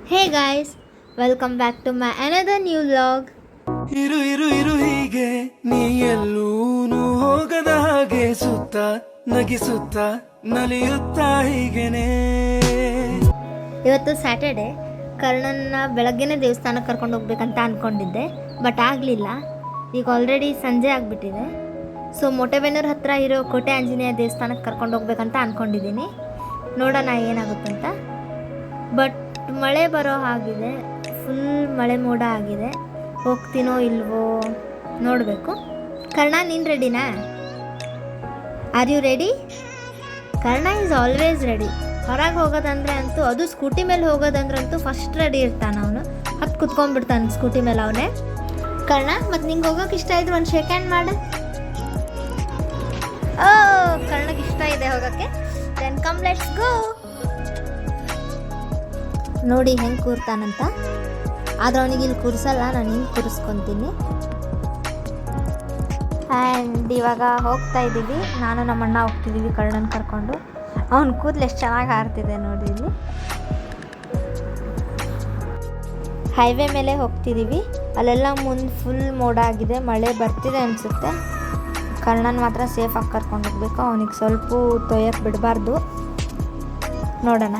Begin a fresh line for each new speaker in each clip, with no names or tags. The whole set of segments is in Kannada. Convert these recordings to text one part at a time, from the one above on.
Hey guys, welcome back to my another new vlog.
ಇರು ಇರು ಇರು ಹೀಗೆ ನೀ ಎಲ್ಲೂನು ಹೋಗದ ಹಾಗೆ ಸುತ್ತ ನಗಿಸುತ್ತ ನಲಿಯುತ್ತಾ ಹೀಗೆನೆ.
ಇವತ್ತು ಸ್ಯಾಟರ್ಡೆ, ಕರ್ಣನ್ನ ಬೆಳಗ್ಗೆನೇ ದೇವಸ್ಥಾನಕ್ಕೆ ಕರ್ಕೊಂಡು ಹೋಗ್ಬೇಕಂತ ಅಂದ್ಕೊಂಡಿದ್ದೆ, ಬಟ್ ಆಗಲಿಲ್ಲ. ಈಗ ಆಲ್ರೆಡಿ ಸಂಜೆ ಆಗಿಬಿಟ್ಟಿದೆ. ಸೊ ಮೊಟೆಬೆನ್ನೂರು ಹತ್ರ ಇರೋ ಕೋಟೆ ಆಂಜನೇಯ ದೇವಸ್ಥಾನಕ್ಕೆ ಕರ್ಕೊಂಡು ಹೋಗ್ಬೇಕಂತ ಅಂದ್ಕೊಂಡಿದ್ದೀನಿ. ನೋಡೋಣ ಏನಾಗುತ್ತಂತ. ಬಟ್ ಮಳೆ ಬರೋ ಹಾಗಿದೆ, ಫುಲ್ ಮಳೆ ಮೋಡ ಆಗಿದೆ. ಹೋಗ್ತೀನೋ ಇಲ್ವೋ ನೋಡಬೇಕು. ಕರ್ಣ, ನೀನು ರೆಡಿನಾ? Are you ready? Karna is always ready. ಹೊರಗೆ ಹೋಗೋದಂದ್ರೆ ಅಂತೂ, ಅದು ಸ್ಕೂಟಿ ಮೇಲೆ ಹೋಗೋದಂದ್ರಂತೂ ಫಸ್ಟ್ ರೆಡಿ ಇರ್ತಾನೆ ಅವನು. ಹತ್ತು ಕುತ್ಕೊಂಡ್ಬಿಡ್ತಾನೆ ಸ್ಕೂಟಿ ಮೇಲೆ ಅವನೇ. ಕರ್ಣ, ಮತ್ತು ನಿಂಗೆ ಹೋಗೋಕೆ ಇಷ್ಟ ಇದ್ರೆ ಒಂದು ಶೇಕ್ ಹ್ಯಾಂಡ್ ಮಾಡು. ಓ, ಕರ್ಣಗೆ ಇಷ್ಟ ಇದೆ ಹೋಗೋಕ್ಕೆ. Then come let's go. ನೋಡಿ ಹೆಂಗೆ ಕೂರ್ತಾನಂತ. ಆದ್ರೆ ಅವನಿಗೆ ಇಲ್ಲಿ ಕೂರಿಸಲ್ಲ, ನಾನು ಹಿಂಗೆ ಕೂರಿಸ್ಕೊತೀನಿ. ಆ್ಯಂಡ್ ಇವಾಗ ಹೋಗ್ತಾ ಇದ್ದೀವಿ, ನಾನು ನಮ್ಮ ಅಣ್ಣ ಹೋಗ್ತಿದ್ದೀವಿ ಕರ್ಣನ ಕರ್ಕೊಂಡು. ಅವ್ನ ಕೂದಲು ಎಷ್ಟು ಚೆನ್ನಾಗಿ ಹಾರ್ತಿದೆ ನೋಡಿ. ಇಲ್ಲಿ ಹೈವೇ ಮೇಲೆ ಹೋಗ್ತಿದ್ದೀವಿ. ಅಲ್ಲೆಲ್ಲ ಮುಂದೆ ಫುಲ್ ಮೋಡ ಆಗಿದೆ, ಮಳೆ ಬರ್ತಿದೆ ಅನಿಸುತ್ತೆ. ಕರ್ಣನ ಮಾತ್ರ ಸೇಫಾಗಿ ಕರ್ಕೊಂಡು ಹೋಗ್ಬೇಕು. ಅವನಿಗೆ ಸ್ವಲ್ಪ ತೊಯ್ಯಕ್ಕೆ ಬಿಡಬಾರ್ದು. ನೋಡೋಣ.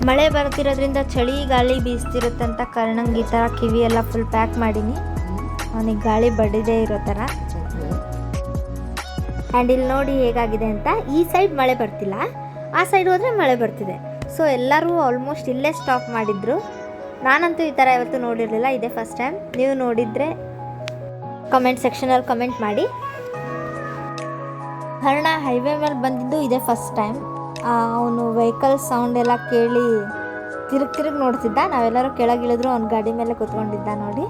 ಮಳೆ ಬರ್ತಿರೋದ್ರಿಂದ ಚಳಿ ಗಾಳಿ ಬೀಸ್ತಿರುತ್ತಂತ ಕರ್ಣಂಗೆ ಈ ಥರ ಕಿವಿ ಎಲ್ಲ ಫುಲ್ ಪ್ಯಾಕ್ ಮಾಡೀನಿ, ಅವನಿಗೆ ಗಾಳಿ ಬಡಿದೇ ಇರೋ ಥರ. ಆ್ಯಂಡ್ ಇಲ್ಲಿ ನೋಡಿ ಹೇಗಾಗಿದೆ ಅಂತ. ಈ ಸೈಡ್ ಮಳೆ ಬರ್ತಿಲ್ಲ, ಆ ಸೈಡ್ ಹೋದರೆ ಮಳೆ ಬರ್ತಿದೆ. ಸೊ ಎಲ್ಲರೂ ಆಲ್ಮೋಸ್ಟ್ ಇಲ್ಲೇ ಸ್ಟಾಪ್ ಮಾಡಿದ್ರು. ನಾನಂತೂ ಈ ಥರ ಯಾವತ್ತೂ ನೋಡಿರಲಿಲ್ಲ, ಇದೇ ಫಸ್ಟ್ ಟೈಮ್. ನೀವು ನೋಡಿದರೆ ಕಮೆಂಟ್ ಸೆಕ್ಷನಲ್ಲಿ ಕಮೆಂಟ್ ಮಾಡಿ. ಕರ್ಣ ಹೈವೇ ಮೇಲೆ ಬಂದಿದ್ದು ಇದೇ ಫಸ್ಟ್ ಟೈಮ್. ಅವನು ವೆಹಿಕಲ್ ಸೌಂಡ್ ಎಲ್ಲ ಕೇಳಿ ತಿರುಗಿ ನೋಡ್ತಿದ್ದ. ನಾವೆಲ್ಲರೂ ಕೆಳಗಿಳಿದ್ರು, ಅವ್ನ ಗಾಡಿ ಮೇಲೆ ಕೂತ್ಕೊಂಡಿದ್ದ ನೋಡಿ.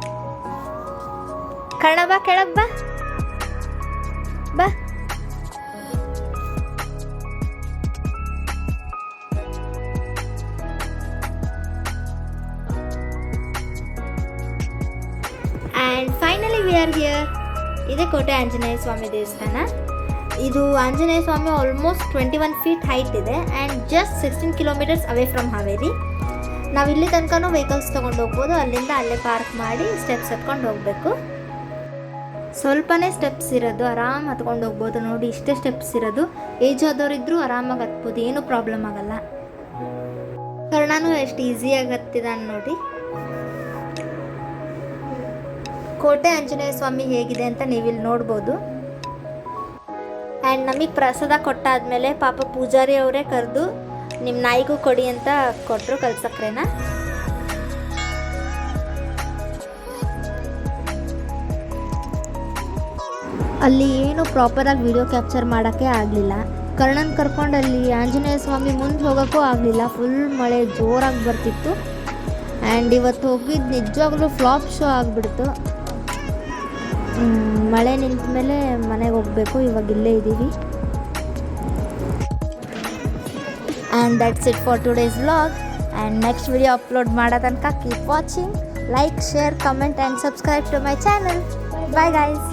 ಕರ್ಣ ಬಾ, ಕೆಳಗೆ ಬಾ ಬಾ. And finally we are here. ಇದೇ ಕೋಟೆ ಆಂಜನೇಯ ಸ್ವಾಮಿ ದೇವಸ್ಥಾನ. ಇದು Anjaneya Swamy almost 21 feet height ಇದೆ and just 16 kilometres away from Haveri. ನಾವು ಇಲ್ಲಿ ತನಕನೂ ವೆಹಿಕಲ್ಸ್ ತೊಗೊಂಡು ಹೋಗ್ಬೋದು. ಅಲ್ಲಿಂದ ಅಲ್ಲೇ ಪಾರ್ಕ್ ಮಾಡಿ ಸ್ಟೆಪ್ಸ್ ಹತ್ಕೊಂಡು ಹೋಗಬೇಕು. ಸ್ವಲ್ಪನೇ ಸ್ಟೆಪ್ಸ್ ಇರೋದು, ಆರಾಮ್ ಹತ್ಕೊಂಡು ಹೋಗ್ಬೋದು. ನೋಡಿ ಇಷ್ಟೇ ಸ್ಟೆಪ್ಸ್ ಇರೋದು. ಏಜ್ ಆದವರಿದ್ದರೂ ಆರಾಮಾಗಿ ಹತ್ಬೋದು, ಏನೂ ಪ್ರಾಬ್ಲಮ್ ಆಗಲ್ಲ. ಕರ್ಣನೂ ಎಷ್ಟು ಈಸಿಯಾಗಿ ಹತ್ತಿದಾನೆ ನೋಡಿ. ಕೋಟೆ ಆಂಜನೇಯ ಸ್ವಾಮಿ ಹೇಗಿದೆ ಅಂತ ನೀವಿಲ್ಲಿ ನೋಡ್ಬೋದು. ಆ್ಯಂಡ್ ನಮಗೆ ಪ್ರಸಾದ ಕೊಟ್ಟಾದಮೇಲೆ ಪಾಪ ಪೂಜಾರಿ ಅವರೇ ಕರೆದು ನಿಮ್ಮ ನಾಯಿಗೂ ಕೊಡಿ ಅಂತ ಕೊಟ್ಟರು ಕಲ್ಸಕ್ರೆನ. ಅಲ್ಲಿ ಏನು ಪ್ರಾಪರಾಗಿ ವಿಡಿಯೋ ಕ್ಯಾಪ್ಚರ್ ಮಾಡೋಕ್ಕೆ ಆಗಲಿಲ್ಲ. ಕರ್ಣನ್ ಕರ್ಕೊಂಡು ಅಲ್ಲಿ ಆಂಜನೇಯ ಸ್ವಾಮಿ ಮುಂದೆ ಹೋಗೋಕ್ಕೂ ಆಗಲಿಲ್ಲ, ಫುಲ್ ಮಳೆ ಜೋರಾಗಿ ಬರ್ತಿತ್ತು. ಆ್ಯಂಡ್ ಇವತ್ತು ಹೋಗಿದ್ದು ನಿಜವಾಗ್ಲೂ ಫ್ಲಾಪ್ ಶೋ ಆಗಿಬಿಡ್ತು. ಮಳೆ ನಿಂತ ಮೇಲೆ ಮನೆಗೆ ಹೋಗಬೇಕು. ಇವಾಗ ಇಲ್ಲೇ ಇದ್ದೀವಿ. And that's it for today's vlog. And next video upload ಮಾಡೋ ತನಕ keep watching. Like, share, comment and subscribe to my channel. Bye guys.